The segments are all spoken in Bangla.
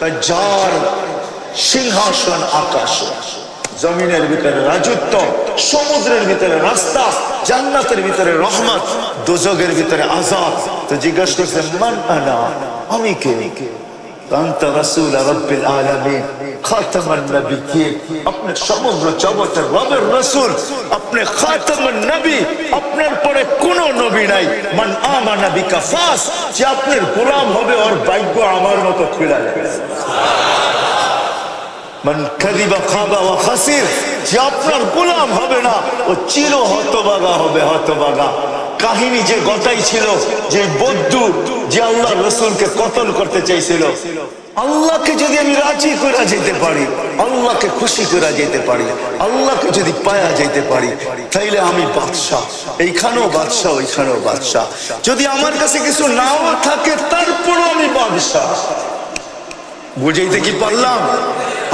যার সিংহাসন আকাশ, জমিনের ভিতরে রাজত্ব, সমুদ্রের ভিতরে রাস্তা, জান্নাতের ভিতরে রহমত, দোজখের ভিতরে আযাব। তো জিজ্ঞাসা করছে মান আনা, আমি কে? আনতা রাসূল রাব্বিল আলামিন খাতামান নবিয়্যিন, আপনি সমগ্র জগতের রবের রাসূল, আপনি খাতামান নবী, আপনার পরে কোনো নবী নাই। মান আমানা বিকা ফাস, যে আপনার গোলাম হবে ওর ভাগ্য আমার মতো খুলে যাবে। মান কাযিবা খাবা ওয়া খাসির, যে আপনার গোলাম হবে না ও চির হতভাগা হবে, হতভাগা। কাহিনী যে গতাই ছিল, যে বদ্দু যে আল্লাহ রসুলকে কতল করতে চাইছিল, আল্লাহকে যদি আমি রাজি করে যেতে পারি, আল্লাহকে খুশি করে যেতে পারি, আল্লাহকে যদি পায়া যেতে পারি, তাইলে আমি বাদশাহ, এইখানেও বাদশাহ ওইখানেও বাদশাহ। যদি আমার কাছে কিছু নাও থাকে তারপরও আমি বাদশাহ। বুঝাইতে কি পারলাম?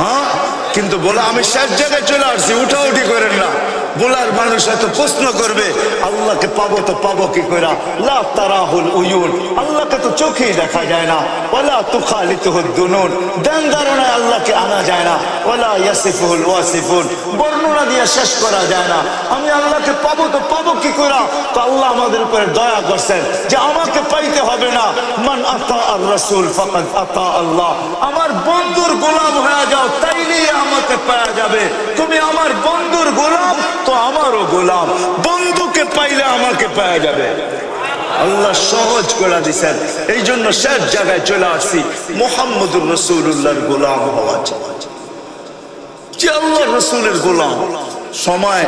হ্যাঁ, কিন্তু বলা আমি শেষ জায়গায় চলে আসছি, উঠাউঠি করেন না। বলার মানুষ হয়তো প্রশ্ন করবে আল্লাহকে পাবো তো পাবো কি করে? লা তারাহুল উয়ুন, আল্লাহকে তো চোখেই দেখা যায় না। ওয়ালা তুখালিতুহুদ দুনুন, ধ্যান ধারণায় আল্লাহকে আনা যায় না। ওয়ালা ইয়াসিফুল ওয়াসিফুন, বর্ণনা দিয়ে শেষ করা যায় না। আমি আল্লাহকে পাবো তো পাবো কি করে? তো আল্লাহ আমাদের উপরে দয়া করছেন যে আমাকে পাইতে হবে না। মান আতা আর রাসূল ফাকাদ আতা আল্লাহ, আমার বন্ধুর গোলাম হয়ে যাও, তাইলেই আমাকে পাওয়া যাবে। তুমি আমার বন্ধুর গোলাম তো আমারও গোলাম, বন্ধুকে পাইলে আমাকে পাওয়া যাবে। আল্লাহ সহজ করে দিচ্ছেন, এই জন্য শেষ জায়গায় চলে আসছি। মুহাম্মদুর রাসূলুল্লাহর গোলাম হওয়া চাই, যে আল্লাহ রসুলের গোলাম। সময়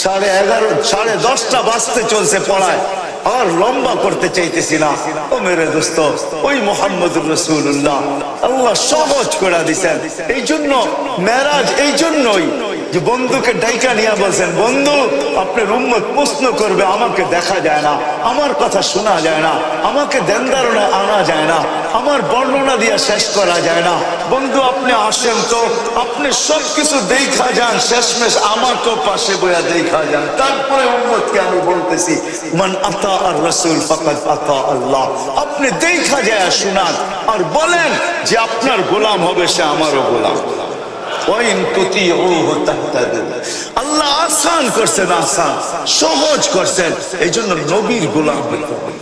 11:30 10:30 বাজতে চলছে পড়ায়, আর লম্বা করতে চাইতেছি না। ও মেরে দোস্ত, ওই মুহাম্মদুর রাসূলুল্লাহ আল্লাহ সহজ করে দিছেন। এই জন্য মেরাজ এই জন্যই যে বন্ধুকে ডাইকা নিয়ে বলছেন, বন্ধু আপনার উম্মত প্রশ্ন করবে, আমাকে দেখা যায় না, আমার কথা শোনা যায় না, আমাকে ধ্যান ধারণায় আনা যায় না, আমার বর্ণনা দিয়ে শেষ করা যায় না। বন্ধু আপনি আসেন তো, আপনি সবকিছু দেখা যান, শেষমেশ আমাকেও পাশে বইয়া দেখা যান। তারপরে উম্মতকে আমি বলতেছি মান আতা আর রাসূল ফাকাদ আতা আল্লাহ। আপনি দেখা যায় শুনান আর বলেন যে আপনার গোলাম হবে সে আমারও গোলাম। আল্লাহ আসান করছেন, আসান সহজ করছেন। এই জন্য নবীর গোলাম হইতে হবে।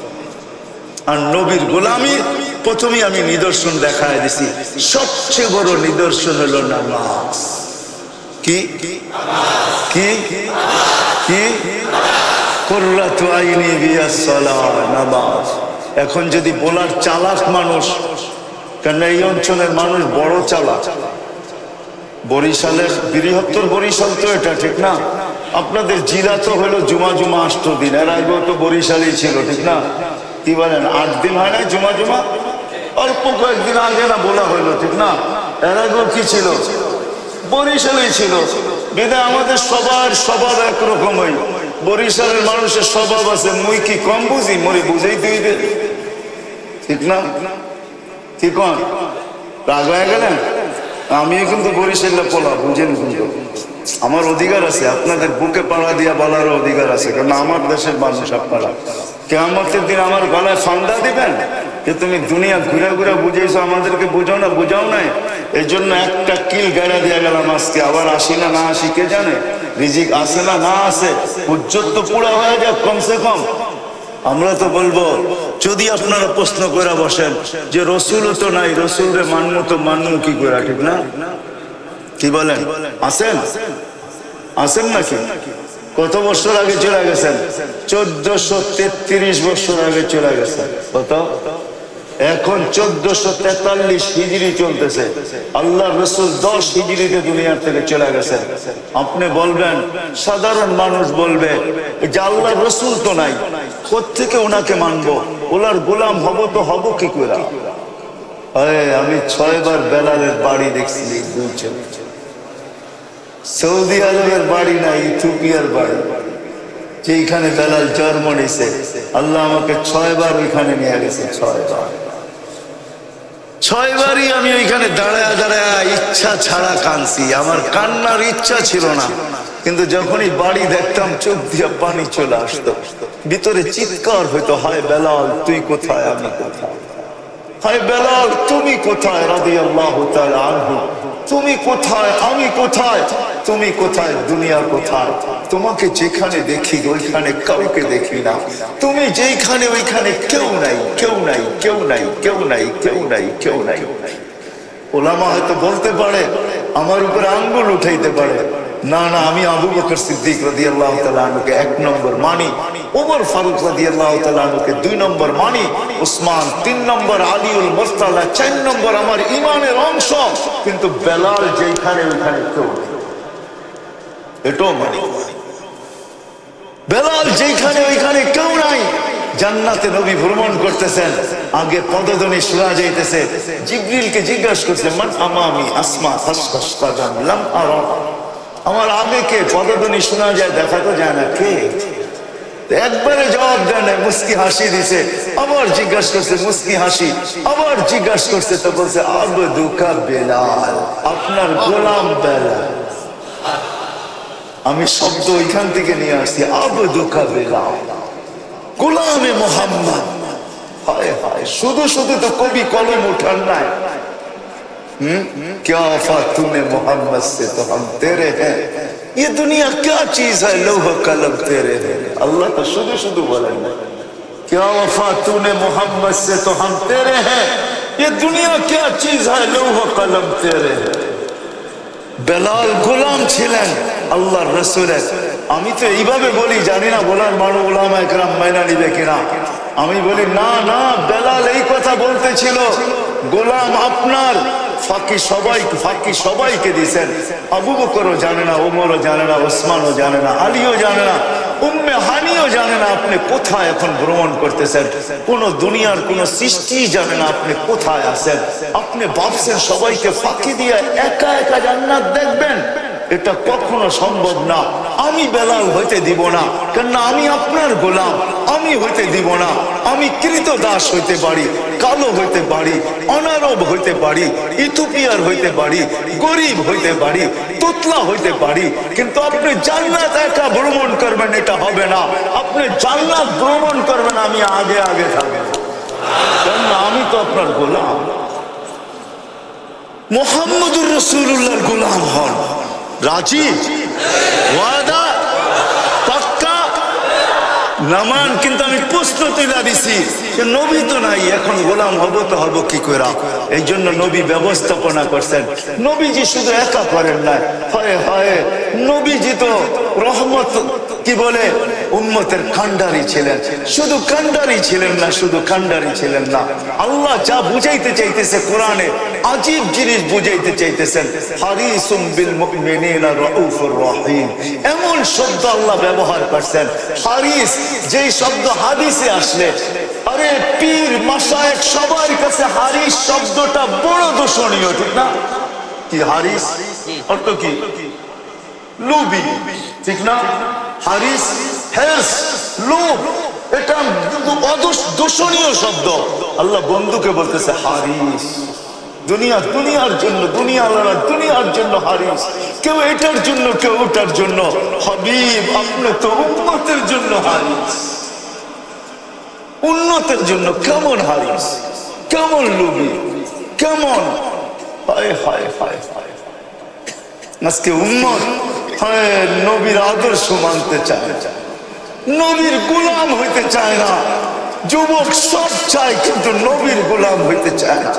আর নবীর গোলামির প্রথমেই আমি নিদর্শন দেখায় দিছি। সবচেয়ে বড় নিদর্শন হলো নামাজ। কি কি কি কি? কুররাতু আইনি বিয়াস সালাহ, নামাজ। এখন যদি বলার চালাক মানুষ, কেন এই অঞ্চলের মানুষ বড় চালাক। বরিশালের বৃহত্তর বরিশাল তো এটা, ঠিক না? আপনাদের জেলা তো হলো জুমা জুমা 8 দিন, এর আগেও তো বরিশালই ছিল, ঠিক না? কি বলেন, 8 দিন হয় না জুমা জুমা? অল্প কয়েকদিন আগে না বলা হইলো, ঠিক না? এর আগেও কি ছিল? বরিশালই ছিল। বিধায় আমাদের সবার স্বভাব একরকমই। বরিশালের মানুষের স্বভাব আছে, মুই কি কম বুঝি, মরে বুঝেই দিইবে, ঠিক না? কি কন, রাগ হয়ে গেলেন? আমিও কিন্তু বরিশালে পোলা, বুঝেন, কিন্তু আমার অধিকার আছে, আপনাদের বুকে পাড়া দিয়া বলারও অধিকার আছে, কারণ আমার দেশের মানুষ আপনারা। কিয়ামতের দিন আমার গলায় ফান্দা দিবেন যে তুমি দুনিয়া ঘুরে ঘুরে বুঝেছো, আমাদেরকে বুঝাও না, বুঝাও নাই। এই জন্য একটা কিল গাড়া দিয়ে গেলাম আজকে, আবার আসি না না আসি কে জানে, রিজিক আসে না না আসে, উজ্জ্বল তো পুরা হয়ে যাক কমসে কম। আমরা তো বলবো, যদি আপনারা প্রশ্ন করে বসেন যে রসুলও তো নাই, রসুলরে মানবো তো মানবো কি করে, ঠিক না? কি বলেন, আসেন আসেন নাকি? কত বছর আগে চলে গেছেন? 1433 বছর আগে চলে গেছেন। কত? এখন 1443 হিজরি চলতেছে। আল্লাহ রসুল 10 হিজরিতে দুনিয়ার থেকে চলে গেছেন। আপনি বলবেন, সাধারণ মানুষ বলবে যে আল্লাহ রসুল তো নাই, কোত্থেকে ওনাকে মানবো, ওনার গোলাম হব তো হব কি করে? আমি 6 বার বেলালের বাড়ি দেখছি, সৌদি আরবের বাড়ি না, ইথিওপিয়ার বাড়ি, যেখানে বেলাল জন্ম নিছে। আল্লাহ আমাকে 6 বার ওইখানে নিয়ে গেছে, 6 বারই আমি ওইখানে দাঁড়ায় দাঁড়ায় ইচ্ছা ছাড়া কাঁদছি। আমার কান্নার ইচ্ছা ছিল না, কিন্তু যখনই বাড়ি দেখতাম চোখ দিয়ে পানি চলে আসতো, ভিতরে চিৎকার হইতো, হায় বেলাল তুই কোথায়, আমি কোথায়। হায় বেলাল, তুমি কোথায় রাদিয়াল্লাহু তাআলা আনহু? তুমি কোথায়, আমি কোথায়, তুমি কোথায়, দুনিয়া কোথায়? তোমাকে যেখানে দেখি ওইখানে কাউকে দেখি না, তুমি যেখানে ওইখানে কেউ নাই, কেউ নাই, কেউ নাই, কেউ নাই, কেউ নাই, কেউ নাই। ওলামা হয়তো বলতে পারে, আমার উপরে আঙ্গুল উঠাইতে পারে, না না, আমি আবু বকর সিদ্দিক রাদিয়াল্লাহু তাআলা আনহুকে 1 নম্বর মানি, ওমর ফারুক রাদিয়াল্লাহু তাআলা আনহুকে 2 নম্বর মানি, উসমান 3 নম্বর, আলীউল মুরতালা 4 নম্বর আমার ঈমানের অংশ, কিন্তু বেলাল যেখানে ওইখানে কেউ নেই, এটাও মানি। বেলাল যেখানে ওইখানে কেউ নাই। জান্নাতে নবী ভ্রমণ করতেছেন, আগে পদধ্বনি শোনা যাইতেছে, জিবরিলকে জিজ্ঞাসা করছে, মান আমামি আসমা খাসখাস কাদাম লাম আরা, আমার আগে কে? পদধ্বনি শোনা যায়, দেখা তো যায় না, কে? একবারে জবাব দেন, মুস্কি হাসি দিছে। আবার জিজ্ঞাসা করছে, মুস্কি হাসি। আবার জিজ্ঞাসা করছে, তো বলছে আবদুকা বেলাল, আপনার গোলাম বেলাল। আমি শব্দ ওইখান থেকে নিয়ে আসছি, আবদুকা বেলাল, গোলামে মোহাম্মদ। হায় হায়, শুধু শুধু তো কবি কলম উঠান নাই। क्या वफा तूने मोहम्मद से तो हम तेरे हैं, ये दुनिया क्या चीज है लौह कलम तेरे हैं। अल्लाह तो शुद्ध शुद्ध बोले ना, क्या वफा तूने मोहम्मद से तो हम तेरे हैं, ये दुनिया क्या चीज है लौह कलम तेरे हैं। বেলাল গোলাম ছিলেন আল্লাহর রাসূলের। আমি তো এইভাবে বলি, জানি না বলার মানুষ উলামা একরাম মাইনা নিবে কিনা। আমি বলি না না, বেলাল এই কথা বলতেছিল, গোলাম আপনার। ফাঁকি সবাইকে দিয়েছেন। আবু বকরও জানে না, ওমরও জানে না, ওসমানও জানে না, আলীও জানে না, উম্মে হানিও জানে না আপনি কোথায় এখন ভ্রমণ করতেছেন। কোন দুনিয়ার কোন সৃষ্টি জানে না আপনি কোথায় আছেন। আপনি ভাবছেন সবাইকে ফাঁকি দিয়ে একা একা জান্নাত দেখবেন, এটা কখনো সম্ভব না। আমি বেলাল হইতে দিব না, কেননা আমি আপনার গোলাম। আমি হইতে দিব না। আমি কৃতদাস হইতে পারি, কালো হইতে পারি, অনারব হইতে পারি, ইথিওপিয়ার হইতে পারি, গরিব হইতে পারি, তোতলা হইতে পারি, কিন্তু আপনি জান্নাত একা ভ্রমণ করবেন এটা হবে না। আপনি জান্নাত ভ্রমণ করবেন, আমি আগে আগে থাকবো, কেননা আমি তো আপনার গোলাম। মুহাম্মদুর রাসূলুল্লাহর গোলাম হন। রাজি? ওয়াদা? পাক্কা? নামান? কিন্তু আমি প্রশ্ন তুলে দিছি, নবী তো নাই, এখন গোলাম হব তো হব কি করে? এই জন্য নবী ব্যবস্থাপনা করছেন। নবীজি শুধু একা করেন না, হয় হয় নবীজি তো রহমত, কি বলে, উম্মতের কান্ডারি ছিলেন। শুধু কান্ডারি ছিলেন না, শুধু কান্ডারি ছিলেন না, আল্লাহ যা বুঝাইতে চাইতেছে কোরআনে আজীব জিনিস বুঝাইতে চাইতেছেন। হারিসুম বিল মুমিনিনা রাউফুর রহিম, এমন শব্দ আল্লাহ ব্যবহার করছেন। হারিস, যেই শব্দ হাদিসে আসলে, আরে পীর মাশায়েখ সবার কাছে হারিস শব্দটা বড় দূষণীয়, ঠিক না? কি হারিস অর্থ কি? লোভী, ঠিক না? হারিস হেস, লোভ, এটা দূষণীয় শব্দ। আল্লাহ বন্ধুকে বলতেছে হারিস। দুনিয়ার জন্য, দুনিয়ার জন্য হারিস। কেউ এটার জন্য, কেউ ওটার জন্য। হাবিব, আপনি তো উম্মতের জন্য হারিস, উন্নতের জন্য। কেমন হারিস, কেমন লোভী, কেমন! হায় হায় হায় হায়, আজকে উম্মত নবীর আদর্শ মানতে চায়, নবীর গোলাম হইতে চায় না। যুবক সব চায়, কিন্তু নবীর গোলাম হইতে চায় না।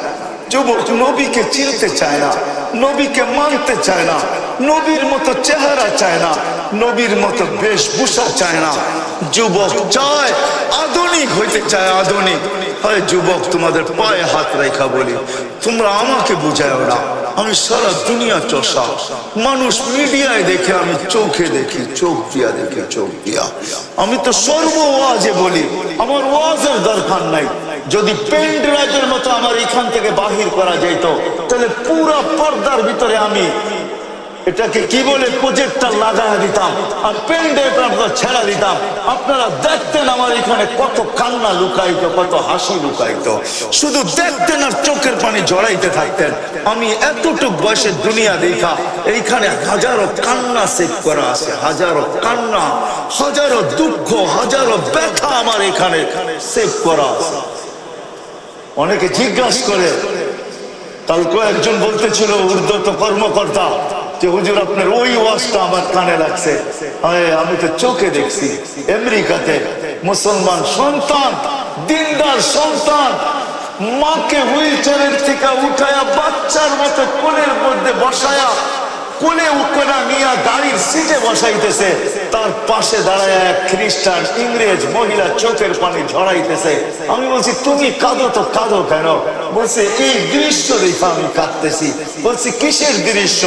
যুবক নবীকে চিনতে চায় না, নবীকে মানতে চায় না, নবীর মতো চেহারা চায় না, নবীর মতো বেশভূষা চায় না। যুবক চায় আধুনিক হইতে চায়, আধুনিক। হয় যুবক, তোমাদের পায়ে হাত রেখা বলি, তোমরা আমাকে বুঝায় না। আমি সারা দুনিয়া চষা, মানুষ মিডিয়ায় দেখে, আমি চোখে দেখি, চোখ দিয়া দেখি, চোখ দিয়া। আমি তো সর্ব ওয়াজে বলি, আমার ওয়াজের দরকার নাই। যদি পেন ড্রাইভের মতো আমার এখান থেকে বাহির করা যেত, তাহলে পুরো পর্দার ভিতরে আমি এটাকে কি বলে, প্রজেক্টর লাগাই দিতাম, আর পেন ড্রাইভটা ছেড়া দিতাম। আপনারা দেখতেন আমার এখানে কত কান্না লুকাইতো, কত হাসি লুকাইতো। শুধু দেখতেন আর চোখের পানি জড়াইতে থাকতেন। আমি এতটুক বয়সে দুনিয়া দেখা, এইখানে হাজারো কান্না সেভ করা আছে, হাজারো কান্না, হাজারো দুঃখ, হাজারো ব্যথা আমার এখানে সেভ করা আছে। অনেকে জিজ্ঞাসা করে, কালকে একজন বলতেছিল উর্দত কর্মকর্তা যে হুজুর আপনার ওই ওয়াজটা আমার কানে লাগছে। আমি তো চোখে দেখছি আমেরিকাতে মুসলমান সন্তান, দিনদার সন্তান, মাকে হুইল চেয়ারের থেকে উঠায়া বাচ্চার মতো কোলের মধ্যে বসায়া, কোলে উকরা নিয়ে গাড়ির সিটে বসাইতেছে, তার পাশে দাঁড়ায় এক খ্রিস্টান ইংরেজ মহিলা চোখের পানি ঝরাইতেছে। আমি বলছি তুমি কাঁদো তো কাঁদো কেন? বলছে এই দৃশ্য দেখে আমি কাঁদতেছি। বলছি কিসের দৃশ্য?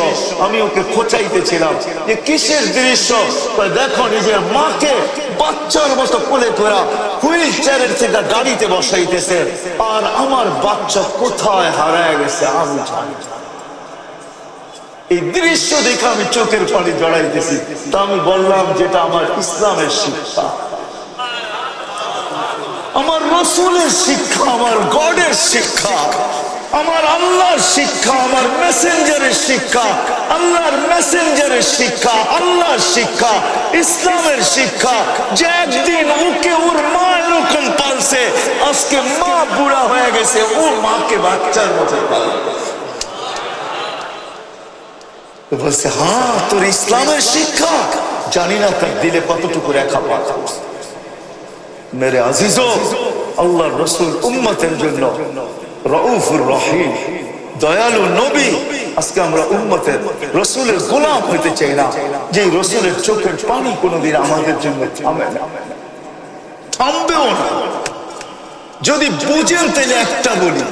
আমি ওকে খোঁচাইতেছিলাম যে কিসের দৃশ্য? দেখো নিজের মাকে বাচ্চার মতো কোলে করা হুইল চেয়ারের থেকে গাড়িতে বসাইতেছে, আর আমার বাচ্চা কোথায় হারায় গেছে আমি জানি। এই দৃশ্য দেখে আমি চোখের পানি জড়াইতেছি। তা আমি বললাম যেটা আমার ইসলামের শিক্ষা, আমার রসুলের শিক্ষা, আমার গডের শিক্ষা, আমার আল্লাহর শিক্ষা, আমার মেসেঞ্জারের শিক্ষা, আল্লাহর মেসেঞ্জারের শিক্ষা, আল্লাহর শিক্ষা, ইসলামের শিক্ষা, যে একদিন ওকে ওর মা এরকম পালছে, আজকে মা বুড়া হয়ে গেছে, ও মাকে বাচ্চার মতো পালছে। বলছে হ্যাঁ তোর ইসলামের শিক্ষা, জানি না তার দিলে কতটুকু রেখা পাতা। মেরে আজিজো, আল্লাহর রসুল উম্মতের জন্য রউফুর রহিম, দয়ালু নবী। আজকে আমরা উম্মতের রসুলের গোলাম হইতে চাই না, যে রসুলের চোখের পানি কোনোদিন আমাদের জন্য থামে না, থামবেও না। যদি বুঝেন তাহলে একটা বলি,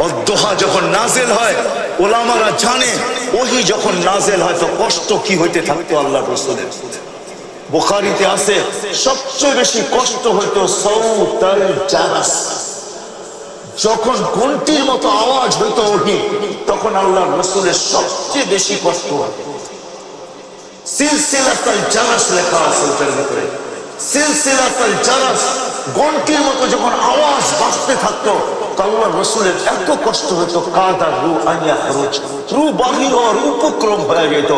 অদ্দোহা যখন নাজেল হয় ওলামারা জানে ওহি যখন নাজেল হয় তো কষ্ট কি হইতে থাকতো আল্লাহ রসুলের। বুখারীতে আছে সবচেয়ে বেশি কষ্ট হইতো সাউতাল জারাস, যখন ঘন্টির মতো আওয়াজ হইতো ওহি, তখন আল্লাহ রসুলের সবচেয়ে বেশি কষ্ট হতো। সিলসিলাতুল জারাস লেখা আছে ওটার ভিতরে, সিলসিলাতুল জারাস, ঘন্টির মতো যখন আওয়াজ বাজতে থাকতো আল্লাহ রসুলের এত কষ্ট হতো, কাদা রু আনিয়া খরচ, রু বাহির হওয়ার উপক্রম হয়ে যেত,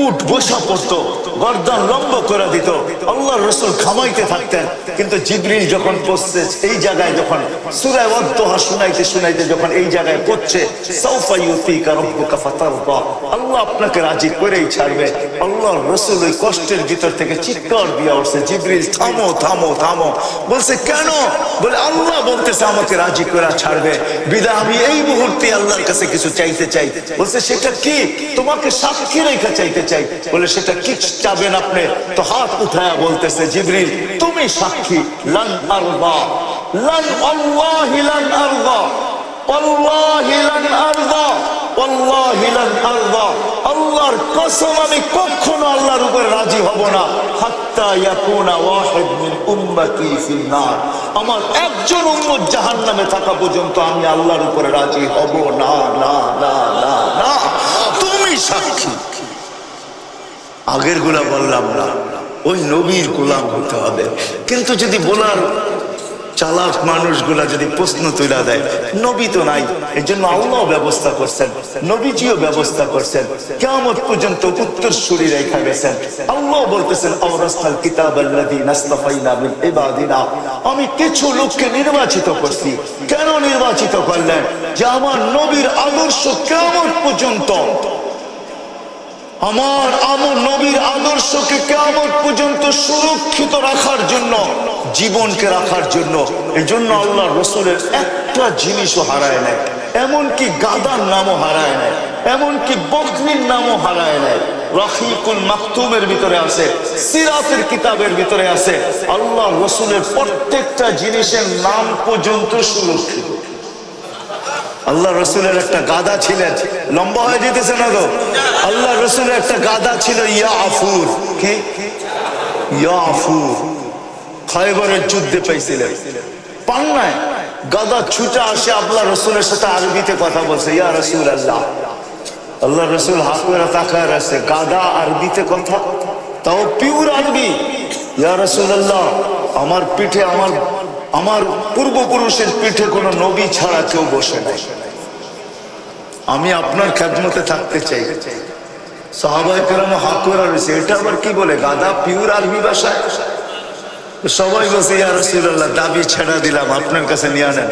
উঠ বসা পড়তো, গর্দান লম্বা করে দিত, আল্লাহ রসুল খামাইতে থাকতেন। কিন্তু জিবরিল যখন পড়ছে এই জায়গায়, যখন সূরা ওয়াদ্দুহা শুনাইতে শুনাইতে যখন এই জায়গায় পড়ছে সাউফা ইউতিকা রাব্বুকা ফাতারদা, আল্লাহ আপনাকে রাজি করেই ছাড়বে, আল্লাহ রসুল ওই কষ্টের ভিতর থেকে চিৎকার দিয়ে উঠছে, জিবরিল থামো থামো থামো। বলছে কেন? বলে আল্লাহ বলতেছে আমাকে রাজি করে ছাড়বে, বিদায় আমি এই মুহূর্তে আল্লাহর কাছে কিছু চাইতে চাই। বলছে সেটা কি? তোমাকে সাক্ষী রেখা চাইতে চাই। বলে সেটা কি চাবেন আপনি? তো হাত উঠায়া বলতেছে জিবরিল তুমি সাক্ষী, লান আরদা, লান আল্লাহি লান আরদা, আল্লাহি লান আরদা, আল্লাহি লান আরদা, আল্লাহর কসম আমি কখনো আল্লাহর উপরে রাজি হব না, হাত্তা ইয়াকুনা ওয়াহিদ মিন উম্মতি ফিন নার, আমার একজন উম্মত জাহান্নামে থাকা পর্যন্ত আমি আল্লাহর উপরে রাজি হব না, না না না না, তুমি সাক্ষী। আগের গুলা বললাম না, ওই নবীর গোলাম হতে হবে। কিন্তু যদি বলার চালাক মানুষগুলা যদি প্রশ্ন তুলে দেয় নবী তো নাই, এই জন্য আল্লাহ ব্যবস্থা করছেন, নবীজিও ব্যবস্থা করছেন, কিয়ামত পর্যন্ত উত্তরসূরি রেখা গেছেন। আল্লাহ বলতেছেন আওরাসনাল কিতাবাল্লাযীনা ইসতাফাইনা মিন ইবাদিনা, আমি কিছু লোককে নির্বাচিত করছি। কেন নির্বাচিত করলেন? যে আমার নবীর আদর্শ কিয়ামত পর্যন্ত, আমার নবীর আদর্শকে কিয়ামত পর্যন্ত সুরক্ষিত রাখার জন্য, জীবনকে রাখার জন্য। এই জন্য আল্লাহ রসুলের একটা জিনিসও হারায় নাই, এমনকি গাদার নামও হারায় নাই, এমনকি বকরির নামও হারায় নাই। রহিকুল মাকতুমের ভিতরে আছে, সিরাতের কিতাবের ভিতরে আছে, আল্লাহ রসুলের প্রত্যেকটা জিনিসের নাম পর্যন্ত সুরক্ষিত। আল্লাহ রসুলের একটা গাদা ছিলেন, লম্বা হয়ে যেতেছে না তো, আল্লাহ রসুলের একটা গাদা ছিল ইয়াফুর, কি ইয়াফুর, খায়বরের যুদ্ধে পাইছিলেন, পান নাই, গাদা ছুটে আসে আল্লাহ রসুলের সাথে আরবিতে কথা বলছে, ইয়া রাসূলুল্লাহ। আল্লাহ রসুল হাত করে তাকায় আছে, গাদা আরবিতে কথা, তাও পিওর আরবি। ইয়া রাসূলুল্লাহ, আমার পিঠে, আমার পূর্বপুরুষের পিঠে কোনো নবী ছাড়া কেউ বসে নাই, আমি আপনার খেদমতে থাকতে চাই। সাহাবায়ে কেরাম হাত করে রয়েছে, এটা আবার কি বলে গাদা পিওর আরবি ভাষায়? সবাই বলছে ইয়া রাসূলুল্লাহ দাবি ছেড়ে দিলাম, আপনার কাছে নিয়ে নেন।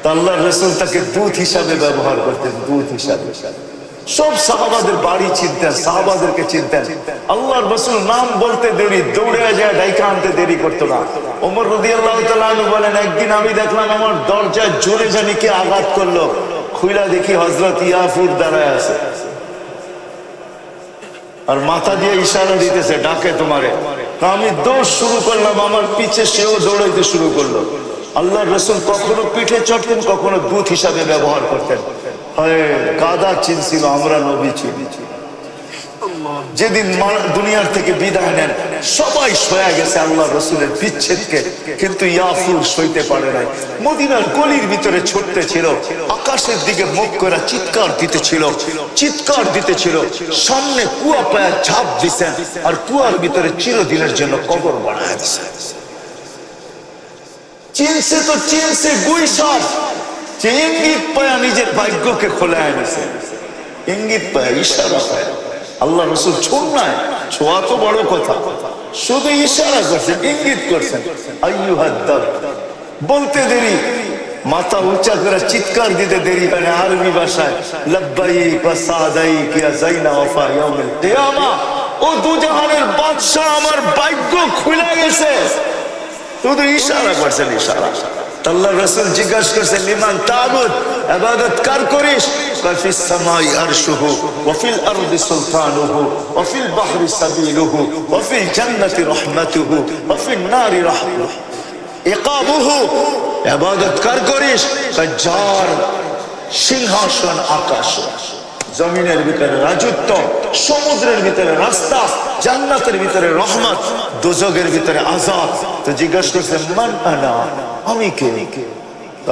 তা আল্লাহ রসুল তাকে দূত হিসাবে ব্যবহার করতেন, দূত হিসাবে। সব সাহাবাদের বাড়ি চিনতেন, সাহাবাদেরকে চিনতেন। আল্লাহর রাসূল নাম বলতে দেরি, দৌড়ে যায় ডাইকা আনতে দেরি করতো না। ওমর রাদিয়াল্লাহু তাআলা আনহু বলেন, একদিন আমি দেখলাম আমার দরজায় জোরে জানি কে আঘাত করলো, খুইলা দেখি হযরত ইয়াফুর দাঁড়ায় আছে আর মাথা দিয়ে ইশারা দিতেছে, ডাকে তোমারে। আমি দৌড় শুরু করলাম, আমার পিছে সেও দৌড়াইতে শুরু করলো। আল্লাহর রাসূল কখনো পিঠে চড়তেন, কখনো দূত হিসাবে ব্যবহার করতেন। গাদা চিনছিল, আমরা নবী চিনি। যেদিন দুনিয়ার থেকে বিদায় নেন সবাই সয়া গেছে আল্লাহ রসুলের বিচ্ছেদকে, কিন্তু ইয়াফুর সইতে পারে নাই। মদিনার গলির ভিতরে ছুটতে ছিল, আকাশের দিকে মুখ করে চিৎকার দিতেছিল, চিৎকার দিতেছিল। সামনে কুয়া পায়া ঝাঁপ দিছেন আর কুয়ার ভিতরে চিরদিনের জন্য কবর বানায় দিছে। চিনছে তো চিনছে গুইসাপ, যে ইঙ্গিত পায়া নিজের ভাগ্যকে খোলা এনেছে, ইঙ্গিত পায়া, ইশারা পায়া। আল্লাহ রসুল ছোট নাই, ছোঁয়া তো বড় কথা, শুধু ইশারা করছেন, ইঙ্গিত করছেন। আইয়ুহাদ্দাব বলতে দেরি, মাথা উঁচা করে চিৎকার দিতে দেরি হয় না। আরবি ভাষায় লাব্বাইক ওয়া সাদাইক ইয়া যাইনা ওয়াফা ইয়াউমিল কিয়ামা, ও দুজাহানের বাদশা, আমার ভাগ্য খুলে গেছে। শুধু ইশারা করছেন, ইশারা। আল্লাহ রাসূল জিজ্ঞাসা করছেন, লিমান তা'বুদ, ইবাদত কার করিস? কাফিস সামাই আরশুহু ওয়া ফিল আরদি সুলতানুহু ওয়া ফিল বাহরি সাবিলুহু ওয়া ফিল জান্নাতি রাহমাতুহু ওয়া ফিন নারি ইকাবুহু। ইবাদত কার করিস? যার সিংহাসন আকাশ, জমিনের ভিতরে রাজত্ব, সমুদ্রের ভিতরে রাস্তা, জান্নাতের ভিতরে রহমত, দোজখের ভিতরে আযাব। তো জিজ্ঞাসা করছেন, মান আনা, আমি কে?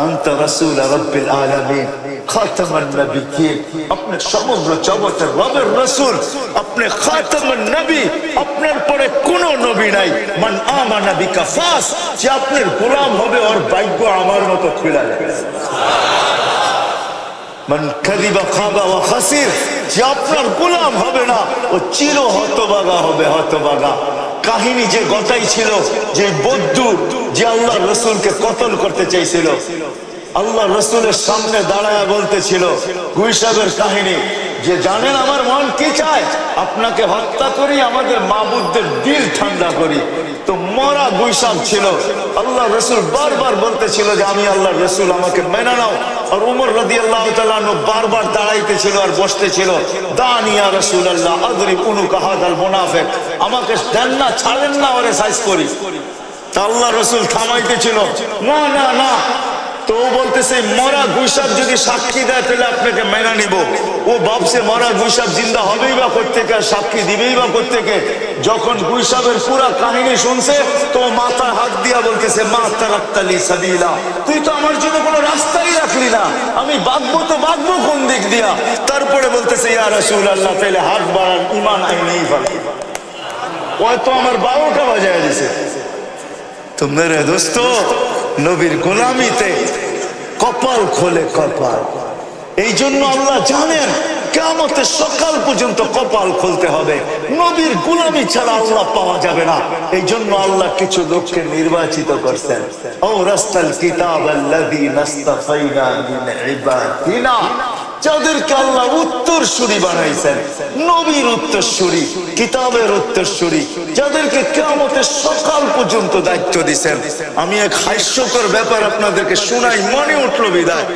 আনতা রাসূল রাব্বিল আলামিন খাতামান নবিয়্যিন, আপনি সমগ্র জগতের রবের রাসূল, আপনি খাতামান নবী, আপনার পরে কোনো নবী নাই। মান আমানা বিকা ফাস, যে আপনার গোলাম হবে ওর ভাগ্য আমার মতো খুলে যাবে। মান কাযিবা খাবা ওয়া খাসির, যে আপনার গোলাম হবে না ও চির হতভাগা হবে, হতভাগা। কাহিনী যে গতাই ছিল, যে বদ্দু যে আল্লাহ রসুলকে কতল করতে চাইছিল, আল্লাহ রসুলের সামনে দাঁড়ায় বলতেছিল গুইসাবের কাহিনী, যে জানেন আমার মন কি চায়? আপনাকে হত্যা করি, আমাদের মাবুদদের দিল ঠান্ডা করি। তো মরা গুইসাব ছিল। আল্লাহ রসুল বারবার বলতেছিল যে আমি আল্লাহ রসুল, আমাকে মেনে নাও। আর উমর রাদিয়াল্লাহু তাআলা আনহু বারবার দাঁড়াইতেছিল আর বসতেছিল, দানি ইয়া রাসূলুল্লাহ আদরিব উনুকা হাদাল মুনাফিক, আমাকে দেন না, ছাড়েন না, ওরে সাইজ করি। তা আল্লাহ রসুল থামাইতেছিল, না না না। তো ও বলতেছে, মরা গুইসাব যদি সাক্ষী দেয় তাহলে আপনাকে মেনে নিব। ও ভাবছে মরা গুইসাব জিন্দা হবেই বা কোত্থেকে, আর সাক্ষী দিবেই বা কোত্থেকে। যখন গুইসাবের পুরা কাহিনী শুনছে তো মাথায় হাত দিয়া বলতেছে, মা তারাক্তালি সাবিলা, তুই তো আমার জন্য কোনো রাস্তাই রাখলি না, আমি বাঁচবো তো বাঁচবো কোন দিক দিয়া? তারপরে বলতেছে, ইয়া রাসূলুল্লাহ, তাহলে হাত বাড়ান, ঈমান আইনেই ফেলে। ওই তো আমার 12টা বাজায় দিছে। তো মেরে দোস্ত, নবীর গোলামিতে কপাল খোলে, কপাল। এই জন্য আল্লাহ জানেন কিয়ামতের সকাল পর্যন্ত কপাল খুলতে হবে, নবীর গোলামি ছাড়া আল্লাহ পাওয়া যাবে না। এই জন্য আল্লাহ কিছু লোককে নির্বাচিত করছেন। ও রাস্তাল কিতাব আল্লাযী নাস্তাফাইনা মিন ইবাদিনা, যাদেরকে আল্লাহ উত্তরসূরি বানাইছেন, নবীর উত্তরসূরি, কিতাবের উত্তরসূরি, যাদেরকে কিয়ামতের সকাল পর্যন্ত দায়িত্ব দিয়েছেন। আমি এক হাস্যকর ব্যাপার আপনাদেরকে শোনাই, মনে উঠলো বিদায়।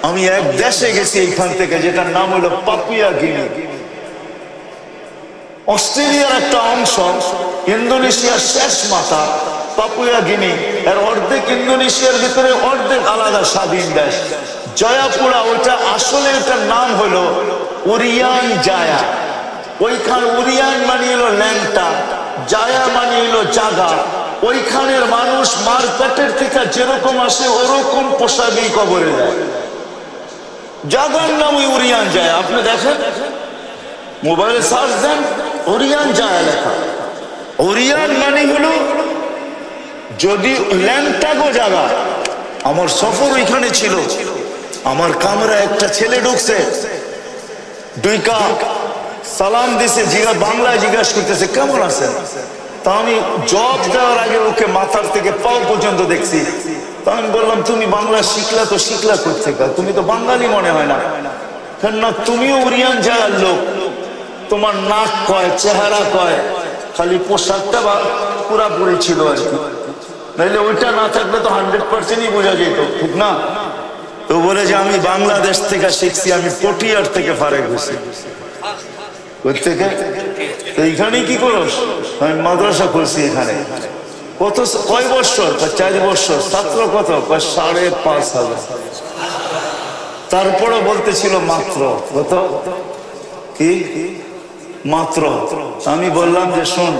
আমি এক দেশে গেছি এইখান থেকে, যেটার নাম হলো পাপুয়া গিনি, অস্ট্রেলিয়ার একটা অংশ, ইন্দোনেশিয়ার শেষ মাথা পাপুয়া গিনি। এর অর্ধেক ইন্দোনেশিয়ার ভিতরে, অর্ধেক আলাদা স্বাধীন দেশ। জয়াপুরা, ওইটা আসলে এটার নাম হলো উরিয়ান জায়া। ওইখান উরিয়ান মানে হলো ল্যাংটা, জায়া মানে হলো জাগা। ওইখানের মানুষ মারপেটের থেকে যেরকম আসে ওরকম পোশাকেই কবরে যায়। জাগার নাম ওই উরিয়ান জায়া। আপনি দেখেন, মোবাইলে সার্চ দেন, উরিয়ান জায়া লেখা। উরিয়ান মানে হলো যদি ল্যাংটা গো জাগা। আমার সফর ওইখানে ছিল, আমার কামরা একটা ছেলে ঢুকছে, দুইকা সালাম দিছে, বাংলায় জিজ্ঞাসা করতেছে কেমন আছেন। তা আমি জবাব দেওয়ার আগে ওকে মাথার থেকে পাও পর্যন্ত দেখছি। তো আমি বললাম তুমি বাংলা শিখলা তো শিখলা কোত্থেকে, তুমি তো বাঙালি মনে হয় না। কেননা তুমিও উড়িয়ান জায়গার লোক, তোমার নাক কয়, চেহারা কয়, খালি পোশাকটা পুরাপুরি ছিল আর কি, নাইলে ওইটা না থাকলে তো 100%ই বোঝা যেত, ঠিক না? তো বলে যে আমি বাংলাদেশ থেকে শিখছি, আমি পটিয়ার থেকে ফারেক হয়েছি। কোথেকে? এইখানেই কি করস? আমি মাদ্রাসা খুলছি এখানে। কত, কয় বছর? 4 বছর। ছাত্র কত? 5,500। তারপরে বলতেছিল মাত্র কত, কি মাত্র? আমি বললাম যে শোন,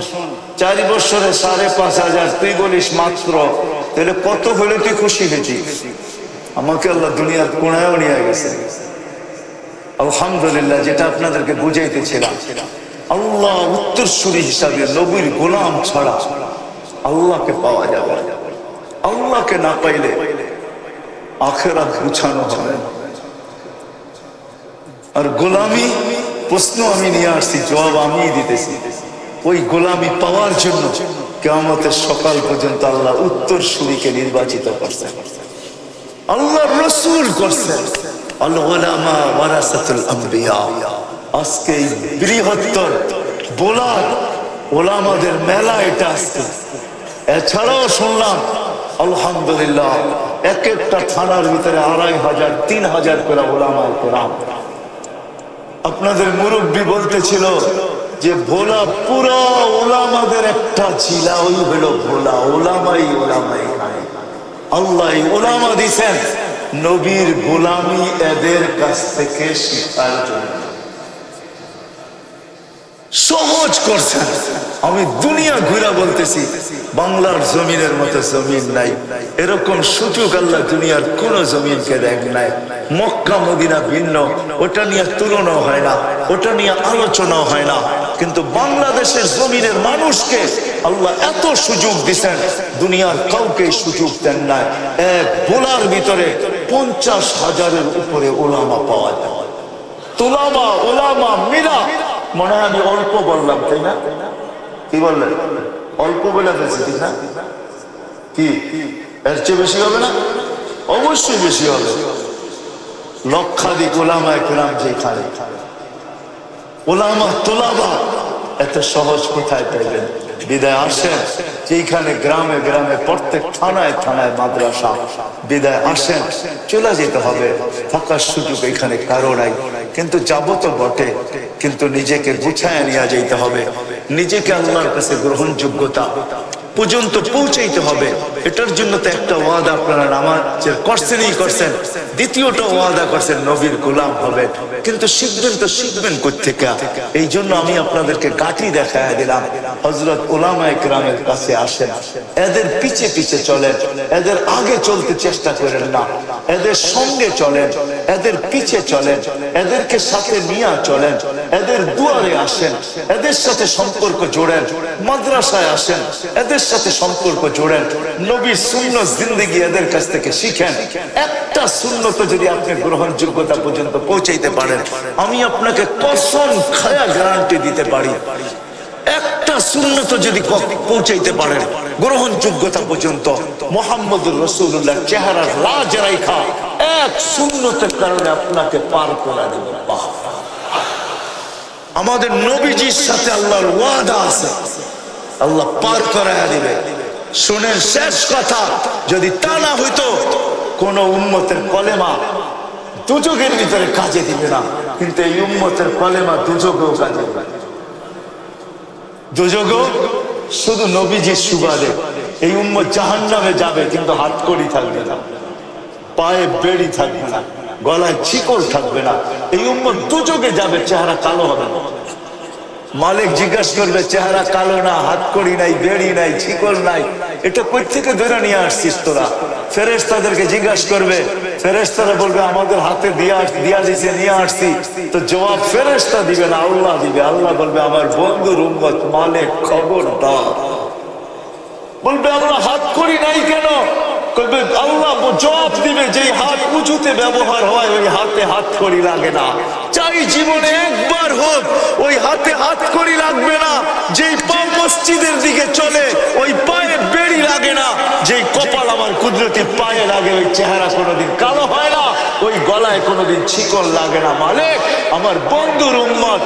4 বছরে 5,500, তুই বলিস মাত্র, তাহলে কত হলে তুই খুশি হয়েছিস? আমাকে আল্লাহ দুনিয়ার কোণায়ও নিয়ে গেছে। আলহামদুলিল্লাহ, যেটা আপনাদেরকে বুঝাইতেছিলাম, আল্লাহ উত্তরসূরি হিসাবে নবীর গোলাম ছাড়া আল্লাহকে পাওয়া যাবে। আল্লাহকে না পাইলে আখিরাত গুছানো হবে। আর গোলামি প্রশ্ন আমি নিয়ে আসছি, জবাব আমি দিতেছি। ওই গোলামি পাওয়ার জন্য কিয়ামতের সকাল পর্যন্ত আল্লাহ উত্তরসূরিকে নির্বাচিত করছেন, আল্লাহ রসুল করছেন। আল উলামা ওয়ারাসাতুল আম্বিয়া। আজকে এই বৃহত্তর বোলার ওলামাদের মেলা এটা আজকে। এছাড়াও শুনলাম আলহামদুলিল্লাহ এক একটা থানার ভিতরে 2,500 3,000 করে ওলামায়ে কেরাম। আপনাদের মুরব্বী বলতেছিল যে ভোলা পুরা ওলামাদের একটা জিলা, ওই হলো ভোলা। ওলামাই ওলামাই আল্লাহ ওলামা দিছেন নবীর গোলামি এদের কাছ থেকে শিখার জন্য সহজ করছেন। আমি দুনিয়া ঘুরা বলতেছি, বাংলার জমিনের মতো জমিন নাই, এরকম সুযোগ আল্লাহ দুনিয়ার কোন জমিনকে দেখ নাই। মক্কা মদিনা ভিন্ন, ওটা নিয়ে তুলনা হয় না, ওটা নিয়ে আলোচনা হয় না। কিন্তু বাংলাদেশের জমিনের মানুষকে আল্লাহ এত সুযোগ দিচ্ছেন, দুনিয়ার কাউকে সুযোগ দেন নাই। এক বোলার ভিতরে 50,000-এর উপরে ওলামা পাওয়া যায়। তুলামা ওলামা মিলা, মনে হয় আমি অল্প বললাম, তাই না? কি বললেন? অল্প বলে ফেলছি, ঠিক না? কি এর চেয়ে বেশি হবে না? অবশ্যই বেশি হবে। লক্ষাধিক ওলামায়ে কেরাম যেখানে, ওলামা তুলাবা এত সহজ কোথায় পাইবেন? বিদায় আসেন, যেখানে গ্রামে গ্রামে প্রত্যেক থানায় থানায় মাদ্রাসা, বিদায় আসেন, চলে যেতে হবে। থাকার সুযোগ এখানে কারো নাই, কিন্তু যাবো তো বটে, কিন্তু নিজেকে গুছায় নিয়ে যেতে হবে। নিজেকে আল্লাহর কাছে গ্রহণযোগ্যতা পর্যন্ত পৌঁছাইতে হবে। এটার জন্য তো একটা ওয়াদা আপনারা নামাজের করছেনই করছেন, দ্বিতীয়টা ওয়াদা করছেন নবীর গোলাম হবে। কিন্তু শিখবেন তো শিখবেন কোত্থেকে? এই জন্য আমি আপনাদেরকে গাঁটি দেখায় দিলাম। হযরত উলামায়ে কেরামের কাছে আসেন, এদের পিছে পিছে চলেন, এদের আগে চলতে চেষ্টা করেন না, এদের সঙ্গে চলেন, এদের পিছে চলেন, এদেরকে সাথে নিয়ে চলেন, এদের দুয়ারে আসেন, এদের সাথে সম্পর্ক জোড়েন, মাদ্রাসায় আসেন, এদের সাথে সম্পর্ক জোড়েন, নবীর সুন্নাত জিন্দেগি এদের কাছ থেকে শিখেন। একটা সুন্নত যদি আপনি গ্রহণযোগ্যতা পর্যন্ত পৌঁছাইতে পারেন, আমি আপনাকে কসম খায়া গ্যারান্টি দিতে পারি, একটা সুন্নত যদি পৌঁছাইতে পারেন গ্রহণযোগ্যতা পর্যন্ত, মুহাম্মদুর রাসূলুল্লাহর চেহারার লাজ রাইখা এক সুন্নতের কারণে আপনাকে পার করে দেবে। আমাদের নবীজির সাথে আল্লাহর ওয়াদা আছে, আল্লাহ পার করায়া দিবে। শুনেন শেষ কথা, যদি তা না হইতো কোন উম্মতের কলেমা দুযোগের ভিতরে কাজে দিবে না, কিন্তু এই উম্মতের কলেমা দুযোগেও কাজে দিবে। দুযোগও শুধু নবীজির সুবাদে। এই উম্মত জাহান্নামে যাবে, কিন্তু হাতকড়ি থাকবে না, পায়ে বেড়ি থাকবে না, গলায় শিকল থাকবে না। এই উম্মত দুযোগে যাবে, চেহারা কালো হবে না। মালিক জিজ্ঞাসা করবে, চেহারা কালো না, হাতকড়ি নাই, বেড়ি নাই, শিকল নাই, এটা কই থেকে ধরে নিয়ে আসছিস তোরা? ফেরেশতাদেরকে জিজ্ঞাসা করবে, ফেরেশতারা বলবে আমাদের হাতে দিয়া দিছে, নিয়ে আসছি। তো জবাব ফেরেশতা দিবে না, আল্লাহ দিবে। আল্লাহ বলবে আমার বন্ধুর উম্মত, মালিক খবরদার। বলবে আল্লাহ হাতকড়ি নাই কেন? বলবে আল্লাহ জবাব দিবে, যে হাত উঁচুতে ব্যবহার হয় ওই হাতে হাতকড়ি লাগে না। চাই জীবনে একবার হোক ওই হাতে হাতকড়ি লাগবে না। যেই পা মসজিদের দিকে চলে ওই পায়ে বেড়ি দেরি লাগে না, যে কপাল আমার কুদরতি পায়ে লাগে ওই চেহারা কোনোদিন কালো হয় না, ওই গলায় কোনোদিন চিকন লাগে না। মালিক আমার বন্ধুর উম্মত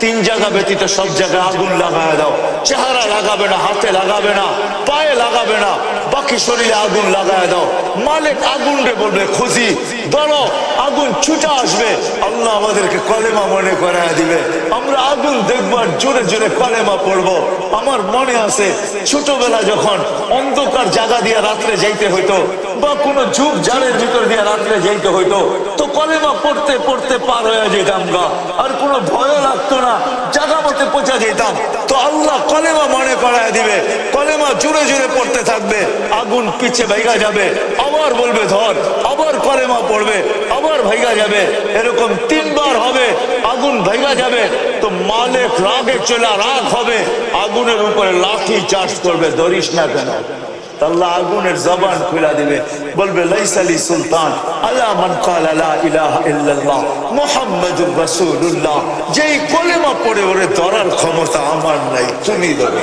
তিন জায়গা ব্যতীত সব জায়গায় আগুন লাগায় দাও। চেহারা লাগাবে না, হাতে লাগাবে না, পায়ে লাগাবে না, বাকি শরীরে আগুন লাগায় দাও। মালিক আগুন রে বলবে খুশি ধরো, আগুন ছুটে আসবে। আল্লাহ আমাদেরকে কলেমা মনে করায় দিবে, আমরা আগুন দেখবার জোরে জোরে কলেমা পড়বো। আমার মনে আছে ছোটবেলা যখন অন্ধকার জায়গা দিয়ে রাত্রে যাইতে হইতো, বা কোনো ঝুপ ঝাড়ের ভিতর দিয়ে রাত্রে যাইতে হইতো, তো কলেমা পড়তে পড়তে পার হয়ে যেতাম গা, আর কোনো ভয়ও লাগতো না, জায়গা মতে পৌঁছা যেতাম। তো আল্লাহ কলেমা মনে করায় দিবে, কলেমা জোরে জোরে পড়তে থাকবে, আগুন পিছে ভাইগা যাবে, আবার বলবে ধর, আবার কলেমা পড়বে, আবার ভাইগা যাবে। এরকম তিনবার হবে, আগুন ভাইগা যাবে। তো মালিক রাগে চলে রাগ হবে, আগুনের উপরে লাঠি চার্জ করবে, ধরিস না কেন। আল্লাহ আগুনের জবান খুলে দিবে, বলবে লাইসালি সুলতান আলা মান ক্বালা লা ইলাহা ইল্লাল্লাহ মুহাম্মাদুর রাসূলুল্লাহ। যেই কলেমা পড়ে ওরে ধরার ক্ষমতা আমার নাই, তুমি ধরো।